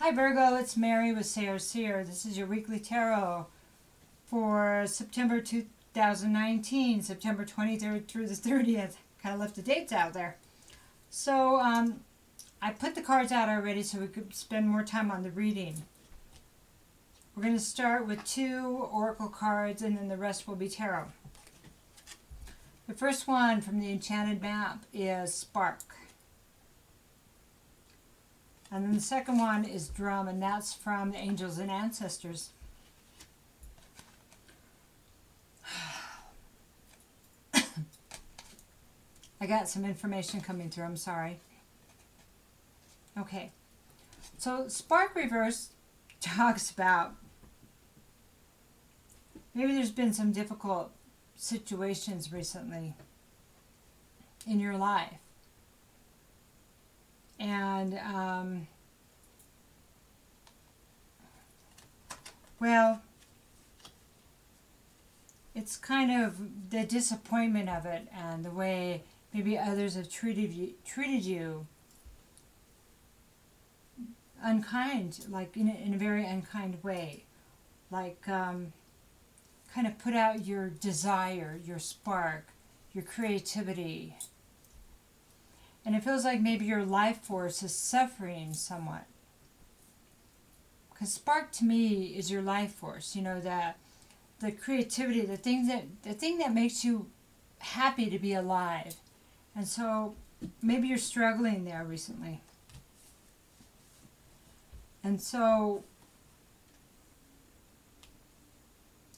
Hi Virgo, it's Mary with Sayre Seer. This is your weekly tarot for September 2019, September 23rd through the 30th. Kind of left the dates out there. So I put the cards out already so we could spend more time on the reading. We're going to start with 2 oracle cards and then the rest will be tarot. The first one from the Enchanted Map is Spark. And then the second one is Drum, and that's from the Angels and Ancestors. I got some information coming through, I'm sorry. Okay, so Spark Reverse talks about maybe there's been some difficult situations recently in your life. And, well, it's kind of the disappointment of it and the way maybe others have treated you unkind, like in a very unkind way. Like, kind of put out your desire, your spark, your creativity. And it feels like maybe your life force is suffering somewhat. Because spark to me is your life force. You know, that the creativity, the thing that makes you happy to be alive. And so maybe you're struggling there recently. And so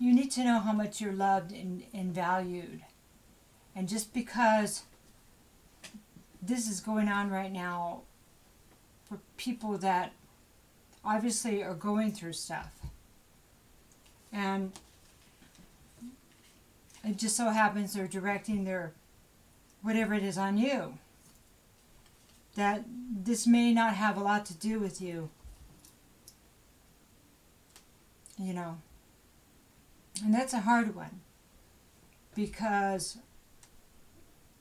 you need to know how much you're loved and valued. And just because this is going on right now for people that obviously are going through stuff. And it just so happens they're directing their whatever it is on you. That this may not have a lot to do with you. You know. And that's a hard one. Because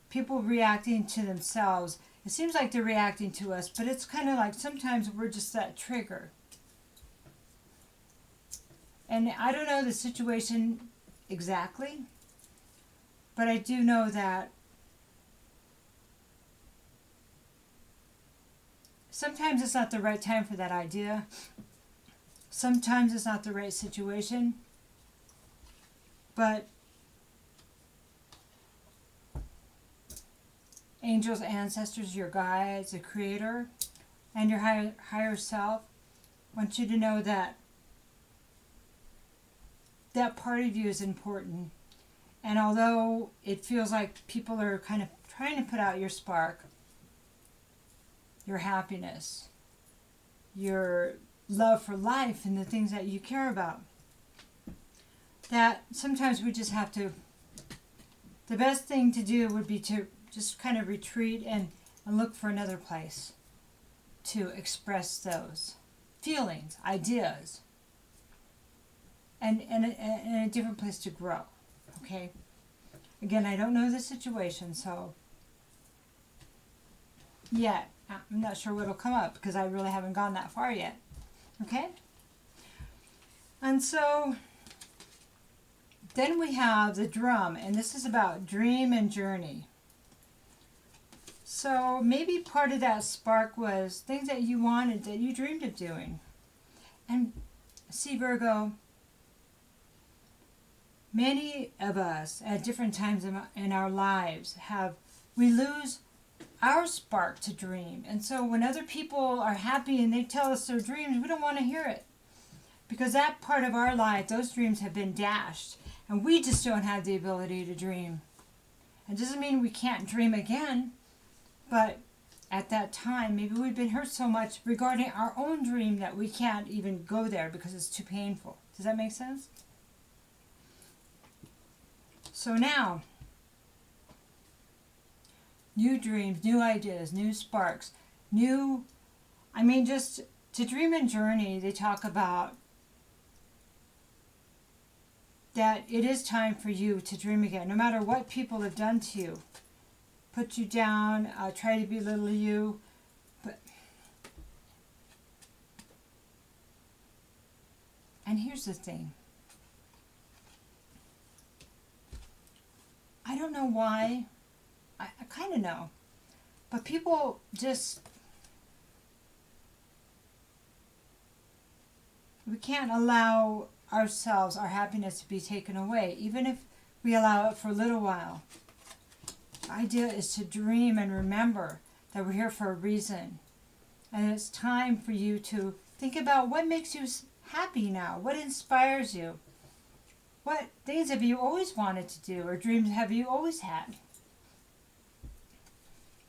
people reacting to themselves, it seems like they're reacting to us, but it's kind of like sometimes we're just that trigger. And I don't know the situation exactly, but I do know that sometimes it's not the right time for that idea. Sometimes it's not the right situation. But angels, ancestors, your guides, the creator, and your higher self want you to know that that part of you is important. And although it feels like people are kind of trying to put out your spark, your happiness, your love for life and the things that you care about, that sometimes we just have to, the best thing to do would be to just kind of retreat and look for another place to express those feelings, ideas, and a different place to grow, okay? Again, I don't know the situation, so yet, I'm not sure what'll come up because I really haven't gone that far yet, okay? And so then we have the Drum, and this is about dream and journey. So maybe part of that spark was things that you wanted, that you dreamed of doing. And see, Virgo, many of us at different times in our lives we lose our spark to dream. And so when other people are happy and they tell us their dreams, we don't want to hear it. Because that part of our life, those dreams have been dashed. And we just don't have the ability to dream. It doesn't mean we can't dream again. But at that time, maybe we've been hurt so much regarding our own dream that we can't even go there because it's too painful. Does that make sense? So now, new dreams, new ideas, new sparks, just to dream and journey, they talk about that it is time for you to dream again, no matter what people have done to you. Put you down, try to belittle you, but And here's the thing. I don't know why. I kind of know. But people just... We can't allow ourselves, our happiness to be taken away, even if we allow it for a little while. The idea is to dream and remember that we're here for a reason. And it's time for you to think about what makes you happy now. What inspires you? What things have you always wanted to do, or dreams have you always had?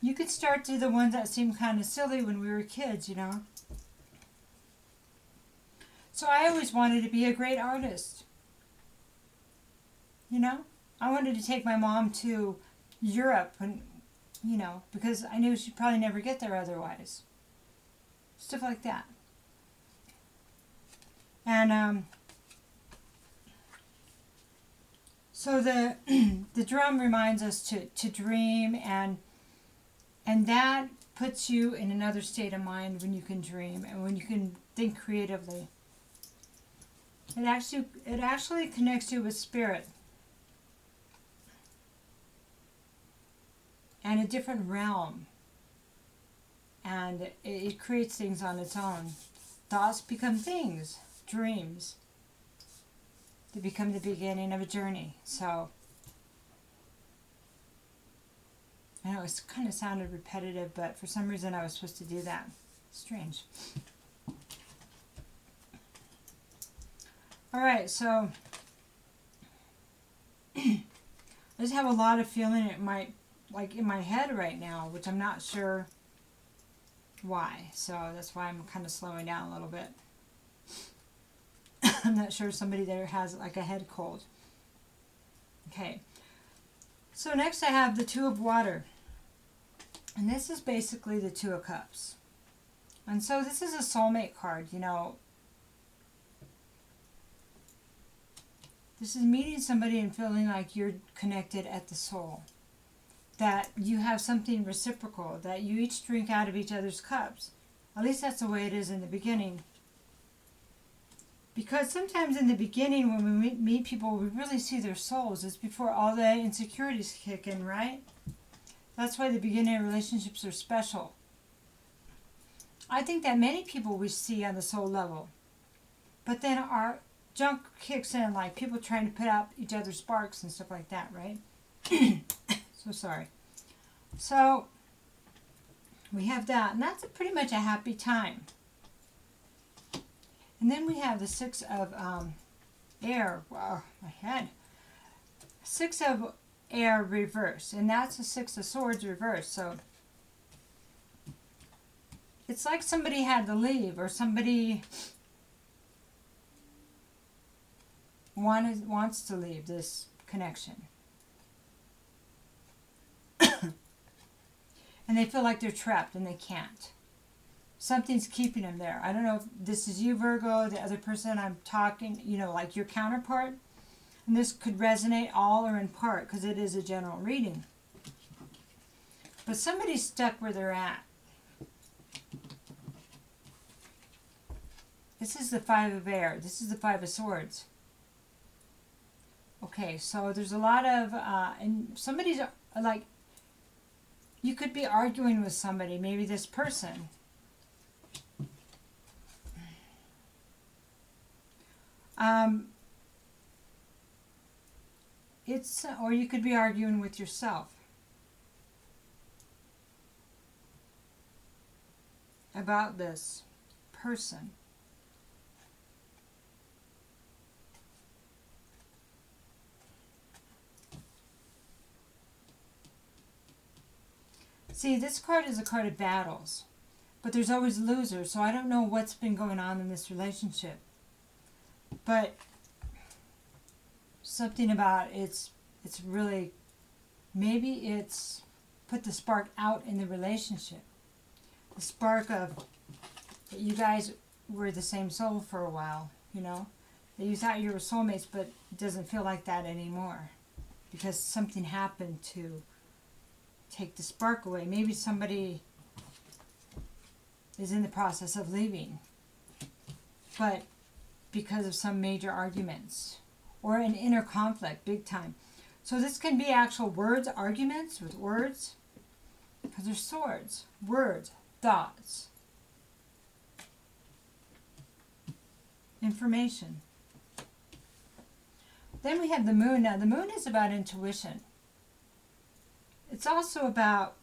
You could start to the ones that seem kind of silly when we were kids, you know. So I always wanted to be a great artist. You know? I wanted to take my mom to Europe, and, you know, because I knew she'd probably never get there otherwise. Stuff like that. And so the the drum reminds us to dream, and that puts you in another state of mind when you can dream and when you can think creatively. It actually connects you with spirit and a different realm, and it creates things on its own. Thoughts become things, dreams. They become the beginning of a journey. So I know it kind of sounded repetitive, but for some reason I was supposed to do that. Strange. Alright, so I just have a lot of feeling in my head right now, which I'm not sure why. So that's why I'm kind of slowing down a little bit. I'm not sure if somebody there has like a head cold. Okay. So next I have the Two of Water. And this is basically the Two of Cups. And so this is a soulmate card, you know. This is meeting somebody and feeling like you're connected at the soul. That you have something reciprocal, that you each drink out of each other's cups. At least that's the way it is in the beginning. Because sometimes in the beginning when we meet people, we really see their souls. It's before all the insecurities kick in, right? That's why the beginning of relationships are special. I think that many people we see on the soul level. But then our junk kicks in, like people trying to put out each other's sparks and stuff like that, right? So sorry. So we have that, and that's pretty much a happy time. And then we have the Six of Air. Wow, my head. Six of Air reverse, and that's the Six of Swords reverse. So it's like somebody had to leave, or somebody wants to leave this connection. And they feel like they're trapped and they can't. Something's keeping them there. I don't know if this is you, Virgo, the other person I'm talking, you know, like your counterpart. And this could resonate all or in part because it is a general reading. But somebody's stuck where they're at. This is the Five of Air. This is the Five of Swords. Okay, so there's a lot of, and somebody's like, you could be arguing with somebody, maybe this person. Or you could be arguing with yourself about this person. See, this card is a card of battles, but there's always losers, so I don't know what's been going on in this relationship. But something about it's really, maybe it's put the spark out in the relationship. The spark of that you guys were the same soul for a while, you know. That you thought you were soulmates, but it doesn't feel like that anymore because something happened to take the spark away. Maybe somebody is in the process of leaving. But because of some major arguments or an inner conflict, big time. So this can be actual words, arguments with words, because they're swords, words, thoughts, information. Then we have the moon. Now the moon is about intuition. It's also about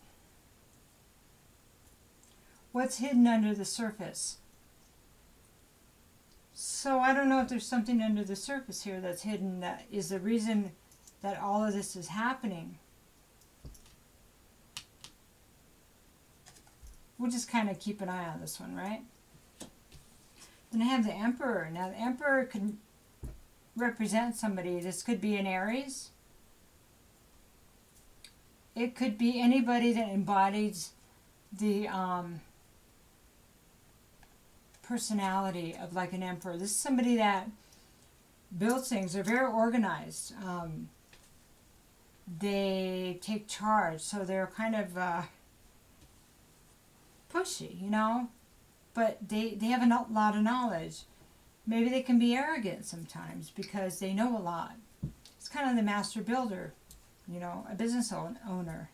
what's hidden under the surface. So I don't know if there's something under the surface here that's hidden that is the reason that all of this is happening. We'll just kind of keep an eye on this one, right? Then I have the Emperor. Now the Emperor can represent somebody. This could be an Aries. It could be anybody that embodies the personality of like an emperor. This is somebody that builds things. They're very organized. They take charge, so they're kind of pushy, you know, but they have a lot of knowledge. Maybe they can be arrogant sometimes because they know a lot. It's kind of the master builder, you know, a business owner.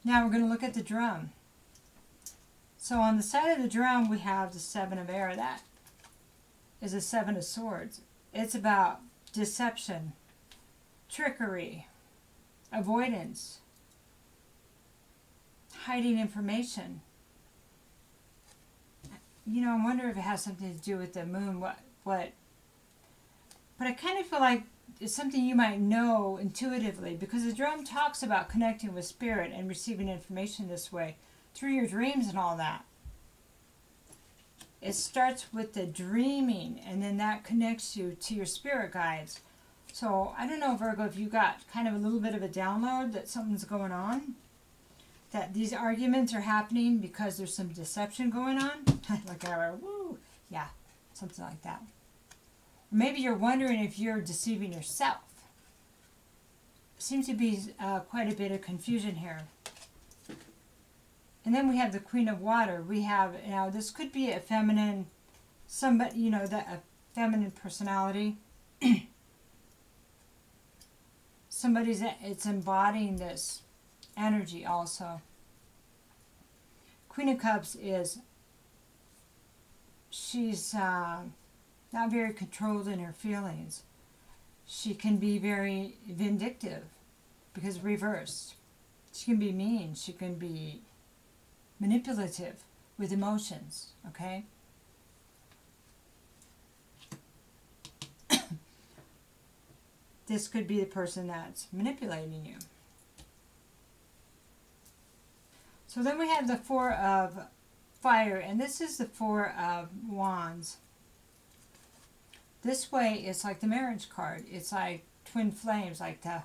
Now we're going to look at the drum. So on the side of the drum we have the Seven of Air. That is a Seven of Swords. It's about deception, trickery, avoidance, hiding information. You know, I wonder if it has something to do with the moon. What? But I kind of feel like it's something you might know intuitively, because the drum talks about connecting with spirit and receiving information this way through your dreams and all that. It starts with the dreaming, and then that connects you to your spirit guides. So I don't know, Virgo, if you got kind of a little bit of a download that something's going on, that these arguments are happening because there's some deception going on. Like, woo, yeah, something like that. Maybe you're wondering if you're deceiving yourself. Seems to be quite a bit of confusion here. And then we have the Queen of Water. We have, now this could be a feminine, somebody, you know, a feminine personality. Somebody's, it's embodying this energy also. Queen of Cups is, she's not very controlled in her feelings. She can be very vindictive because reversed. She can be mean. She can be manipulative with emotions, okay? This could be the person that's manipulating you. So then we have the Four of Fire, and this is the Four of Wands. This way, it's like the marriage card. It's like twin flames, like the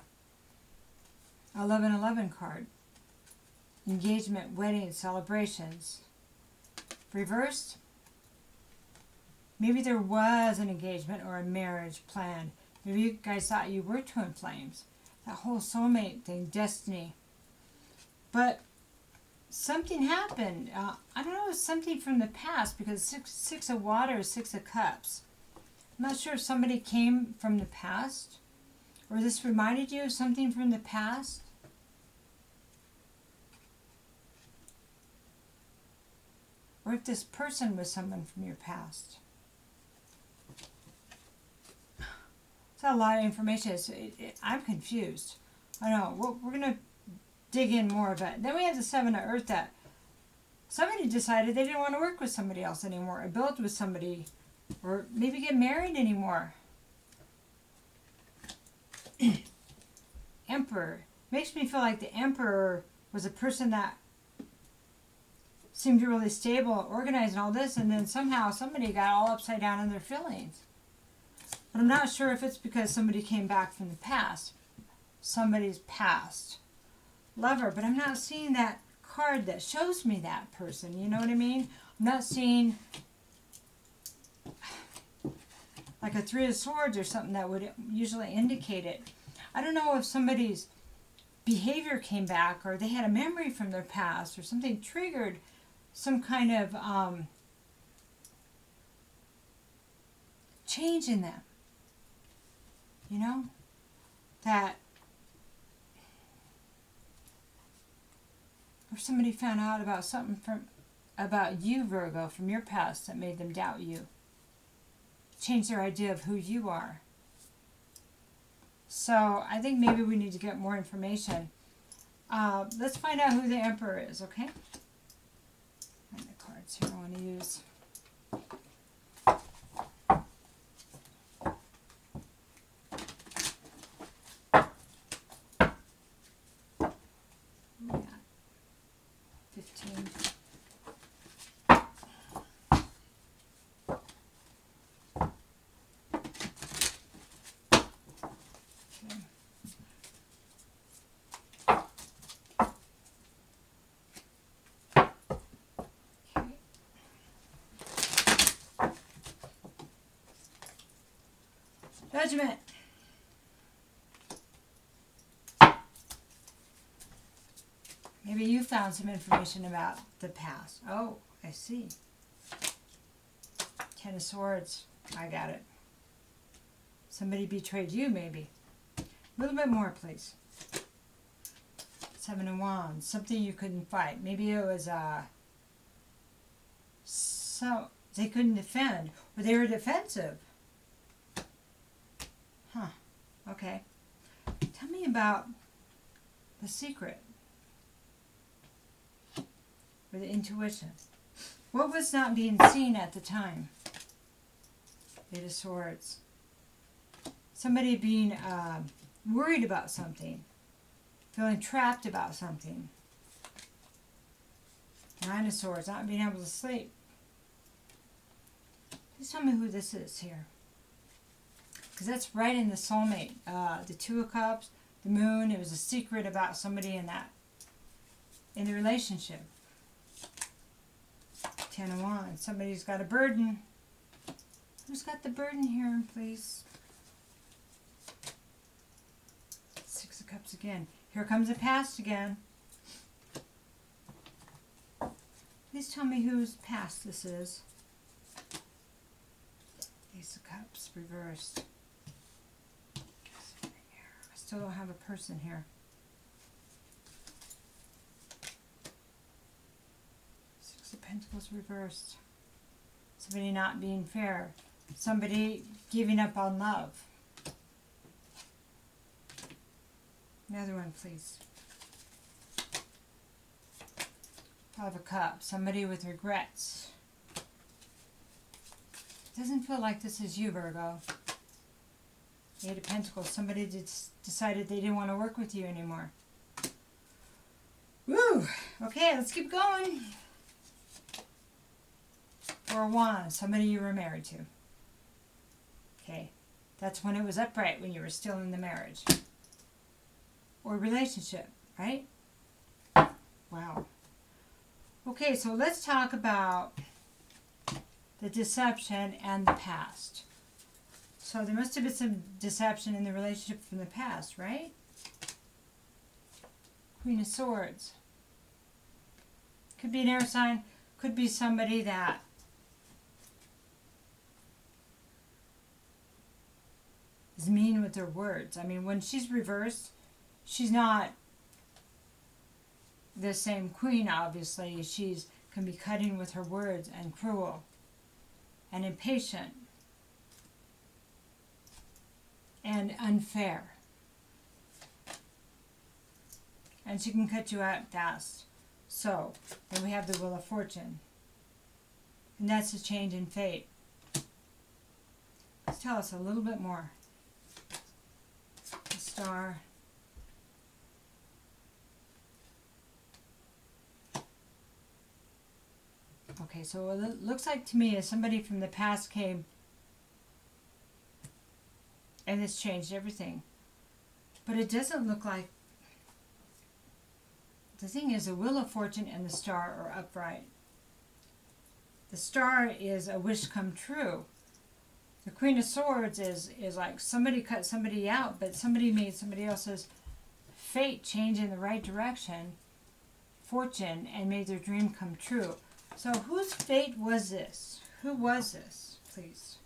1111 card. Engagement, wedding, celebrations. Reversed, maybe there was an engagement or a marriage planned. Maybe you guys thought you were twin flames. That whole soulmate thing, destiny. But something happened. I don't know, it's something from the past, because six of water is 6 of cups. I'm not sure if somebody came from the past, or this reminded you of something from the past. Or if this person was someone from your past. It's a lot of information. I'm confused. I don't know. We're going to dig in more of it. Then we have the Seven of Earth, that somebody decided they didn't want to work with somebody else anymore, or build with somebody, or maybe get married anymore. Emperor. Makes me feel like the Emperor was a person that seemed really stable, organized, and all this, and then somehow somebody got all upside down in their feelings. But I'm not sure if it's because somebody came back from the past. Somebody's past. Lover. But I'm not seeing that card that shows me that person. You know what I mean? I'm not seeing like a Three of Swords or something that would usually indicate it. I don't know if somebody's behavior came back, or they had a memory from their past, or something triggered some kind of change in them. You know? That, or somebody found out about something about you, Virgo, from your past that made them doubt you. Change their idea of who you are. So I think maybe we need to get more information. Let's find out who the Emperor is, okay? And the cards here I want to use. Yeah. 15. Judgment. Maybe you found some information about the past. Oh, I see. Ten of Swords. I got it. Somebody betrayed you, maybe. A little bit more, please. Seven of Wands. Something you couldn't fight. Maybe it was so they couldn't defend, or they were defensive. Huh. Okay. Tell me about the secret. Or the intuition. What was not being seen at the time? Eight of Swords. Somebody being worried about something. Feeling trapped about something. Nine of Swords. Not being able to sleep. Please tell me who this is here. Because that's right in the soulmate. The Two of Cups, the Moon. It was a secret about somebody in the relationship. Ten of Wands. Somebody's got a burden. Who's got the burden here, please? Six of Cups again. Here comes the past again. Please tell me whose past this is. Ace of Cups reversed. I still don't have a person here. Six of Pentacles reversed. Somebody not being fair. Somebody giving up on love. Another one, please. Five of Cups. Somebody with regrets. Doesn't feel like this is you, Virgo. Eight of Pentacles. Somebody decided they didn't want to work with you anymore. Woo! Okay, let's keep going. Four of Wands. Somebody you were married to. Okay. That's when it was upright, when you were still in the marriage. Or relationship, right? Wow. Okay, so let's talk about the deception and the past. So there must have been some deception in the relationship from the past, right? Queen of Swords. Could be an air sign. Could be somebody that is mean with their words. I mean, when she's reversed, she's not the same queen, obviously. She's can be cutting with her words and cruel and impatient and unfair. And she can cut you out fast. So, then we have the Wheel of Fortune. And that's a change in fate. Let's tell us a little bit more. The Star. Okay, so it looks like to me as somebody from the past came and this changed everything. But it doesn't look like... The thing is, the Wheel of Fortune and the Star are upright. The Star is a wish come true. The Queen of Swords is like somebody cut somebody out, but somebody made somebody else's fate change in the right direction, fortune, and made their dream come true. So whose fate was this? Who was this, please?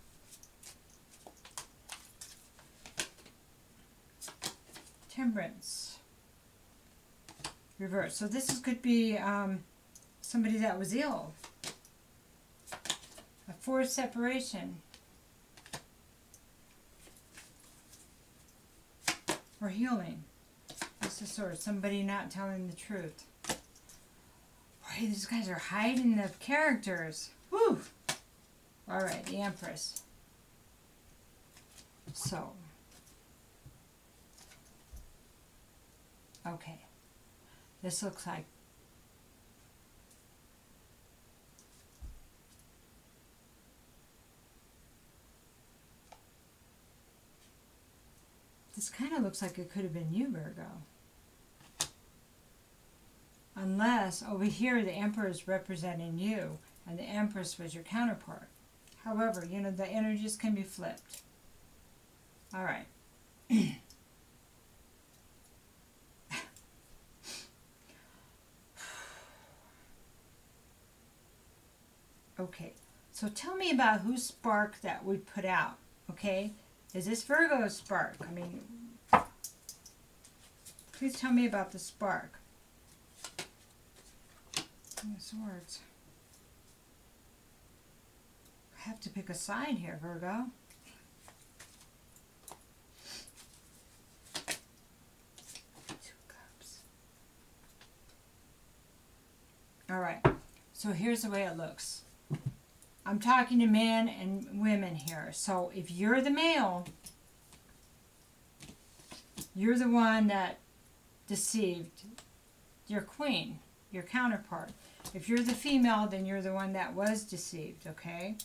Temperance. Reverse. So this could be somebody that was ill. A forced separation. Or healing. That's the sort. Somebody not telling the truth. Boy, these guys are hiding the characters. Whew! Alright, the Empress. So. Okay. This looks like this kind of looks like it could have been you, Virgo. Unless over here the Emperor is representing you and the Empress was your counterpart. However, you know, the energies can be flipped. All right. Okay, so tell me about whose spark that we put out, okay? Is this Virgo's spark? I mean, please tell me about the spark. King of Swords. I have to pick a side here, Virgo. Two Cups. All right, so here's the way it looks. I'm talking to men and women here. So if you're the male, you're the one that deceived your queen, your counterpart. If you're the female, then you're the one that was deceived, okay?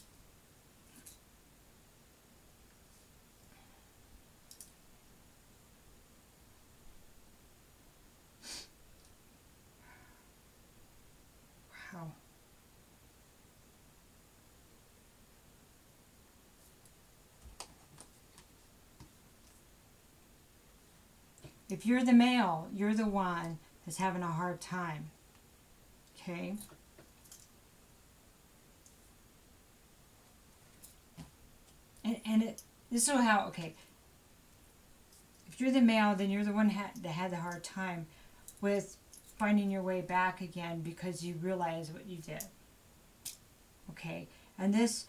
Wow. If you're the male, you're the one that's having a hard time. Okay? This is how, okay. If you're the male, then you're the one that had the hard time with finding your way back again because you realize what you did. Okay? And this,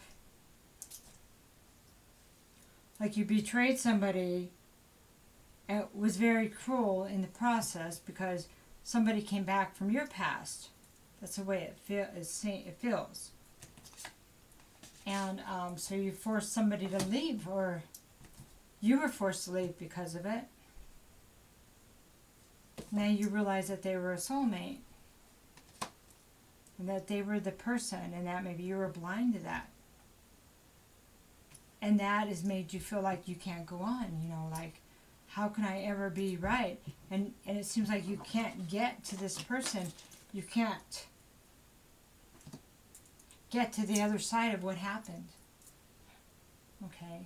like you betrayed somebody. It was very cruel in the process because somebody came back from your past. That's the way it feels. And so you forced somebody to leave, or you were forced to leave because of it. Now you realize that they were a soulmate. And that they were the person, and that maybe you were blind to that. And that has made you feel like you can't go on, you know, like, how can I ever be right? And it seems like you can't get to this person. You can't get to the other side of what happened. Okay?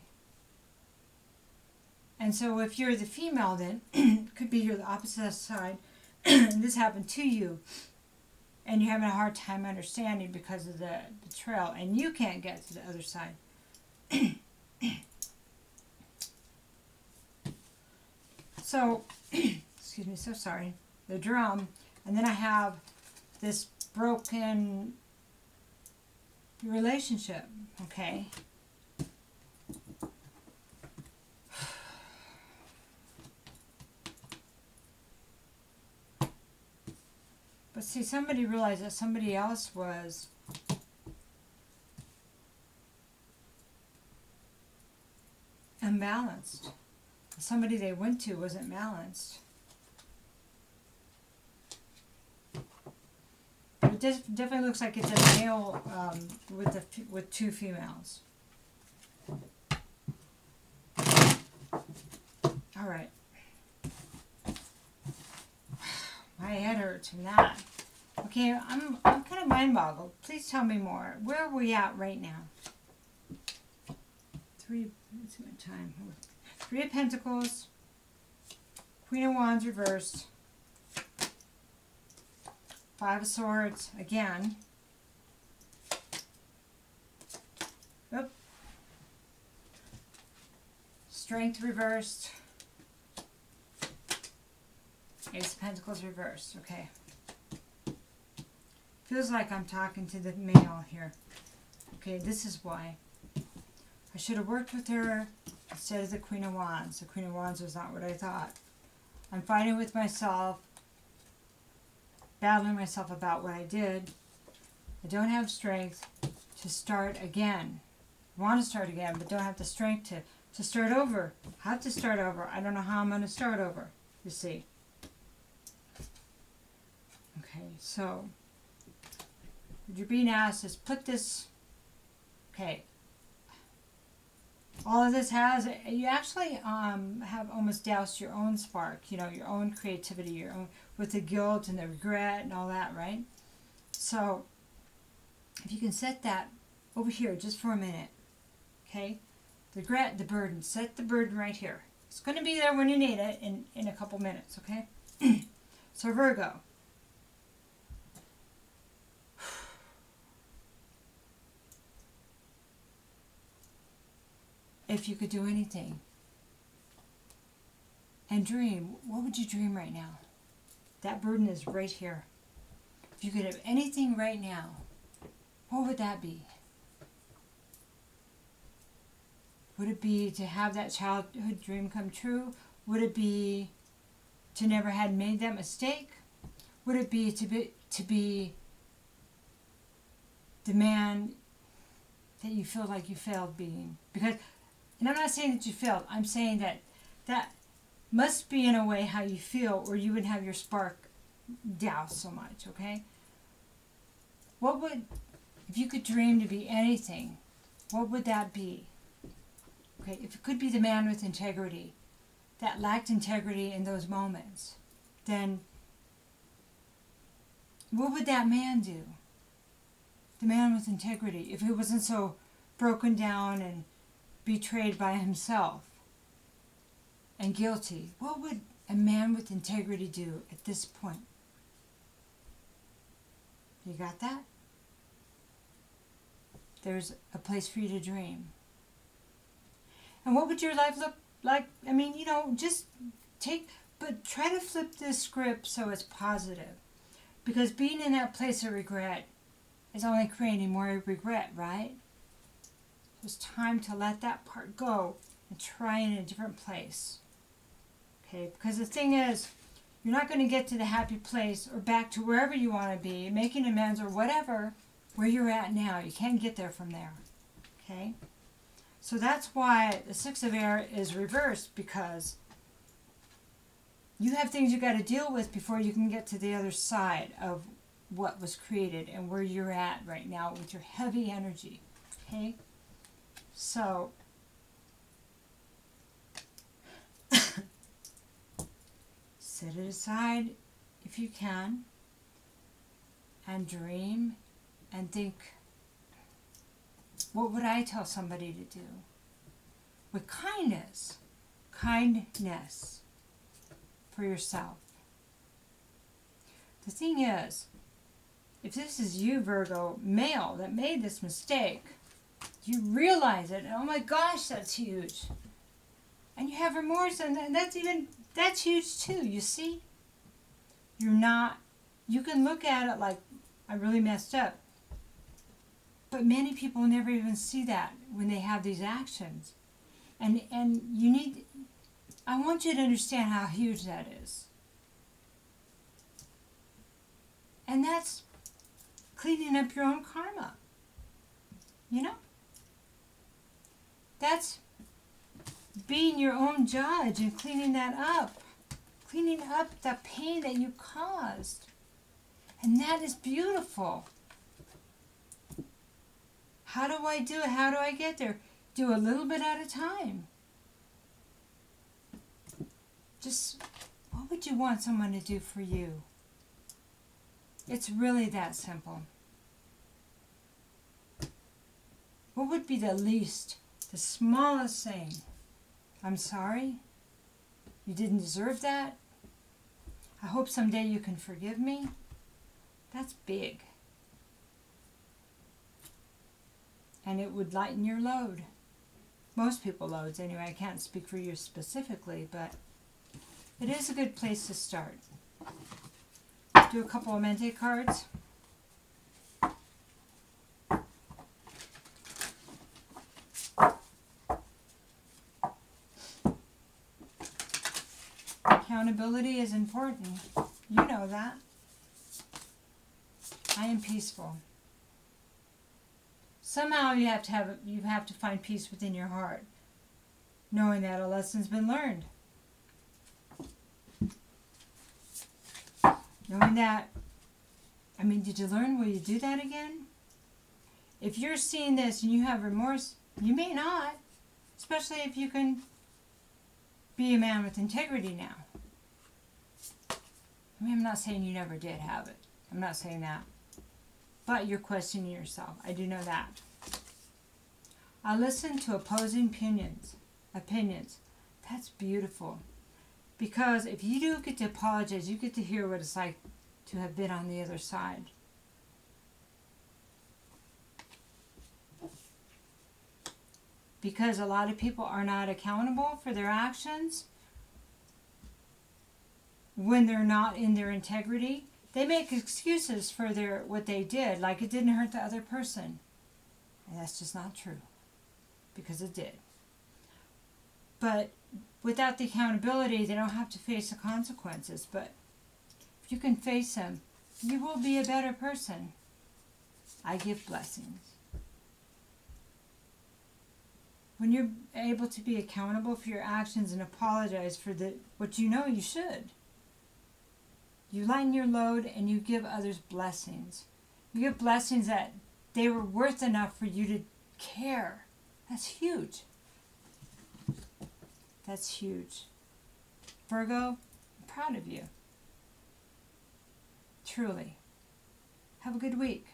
And so if you're the female, then it could be you're the opposite side. And this happened to you. And you're having a hard time understanding because of the betrayal. And you can't get to the other side. So, excuse me, so sorry, the drum, and then I have this broken relationship, okay? But see, somebody realized that somebody else was unbalanced. Somebody they went to wasn't balanced. It definitely looks like it's a male with two females. All right. My head hurts from that. Okay, I'm kind of mind boggled. Please tell me more. Where are we at right now? Let's see what time. Three of Pentacles, Queen of Wands reversed, Five of Swords again, Oop. Strength reversed. Ace of Pentacles reversed. Okay. Feels like I'm talking to the male here. Okay, this is why. I should have worked with her instead of the Queen of Wands. The Queen of Wands was not what I thought. I'm fighting with myself, battling myself about what I did. I don't have strength to start again. I want to start again, but don't have the strength to start over. I have to start over. I don't know how I'm going to start over, you see. Okay, so what you're being asked is put this, okay, all of this has, you actually have almost doused your own spark, you know, your own creativity, your own, with the guilt and the regret and all that, right? So if you can set that over here just for a minute, okay? The regret, the burden, set the burden right here. It's going to be there when you need it in a couple minutes, okay? So Virgo. If you could do anything and dream, what would you dream right now? That burden is right here. If you could have anything right now, what would that be? Would it be to have that childhood dream come true? Would it be to never had made that mistake? Would it be to be the man that you feel like you failed being? Because, and I'm not saying that you failed, I'm saying that that must be in a way how you feel, or you wouldn't have your spark doused so much, okay? What would, if you could dream to be anything, what would that be? Okay, if it could be the man with integrity, that lacked integrity in those moments, then what would that man do? The man with integrity, if he wasn't so broken down and betrayed by himself and guilty, what would a man with integrity do at this point? You got that? There's a place for you to dream. And what would your life look like? I mean, you know, just but try to flip this script so it's positive. Because being in that place of regret is only creating more regret, right? It's time to let that part go and try in a different place. Okay, because the thing is, you're not going to get to the happy place or back to wherever you want to be, making amends or whatever, where you're at now. You can't get there from there. Okay? So that's why the Six of Air is reversed, because you have things you got to deal with before you can get to the other side of what was created and where you're at right now with your heavy energy. Okay? So set it aside if you can and dream and think, what would I tell somebody to do? With kindness for yourself. The thing is, if this is you, Virgo, male, that made this mistake, you realize it, and oh my gosh, that's huge. And you have remorse, and that's huge too, you see? You can look at it like, I really messed up. But many people never even see that when they have these actions. And I want you to understand how huge that is. And that's cleaning up your own karma. You know? That's being your own judge and cleaning that up. Cleaning up the pain that you caused. And that is beautiful. How do I do it? How do I get there? Do a little bit at a time. Just, what would you want someone to do for you? It's really that simple. What would be the least, the smallest thing? I'm sorry. You didn't deserve that. I hope someday you can forgive me. That's big. and it would lighten your load. Most people loads anyway. I can't speak for you specifically, but it is a good place to start. Do a couple of mente cards. Accountability is important. You know that. I am peaceful. Somehow you have to find peace within your heart, knowing that a lesson's been learned. Knowing that, did you learn? Will you do that again? If you're seeing this and you have remorse, you may not, especially if you can be a man with integrity now. I'm not saying you never did have it. I'm not saying that. But you're questioning yourself. I do know that. I listen to opposing opinions. That's beautiful. Because if you do get to apologize, you get to hear what it's like to have been on the other side. Because a lot of people are not accountable for their actions when they're not in their integrity. They make excuses for what they did, like it didn't hurt the other person. And that's just not true, because it did. But without the accountability, they don't have to face the consequences. But if you can face them, you will be a better person. I give blessings. When you're able to be accountable for your actions and apologize for what you know you should, you lighten your load and you give others blessings. You give blessings that they were worth enough for you to care. That's huge. That's huge. Virgo, I'm proud of you. Truly. Have a good week.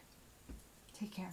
Take care.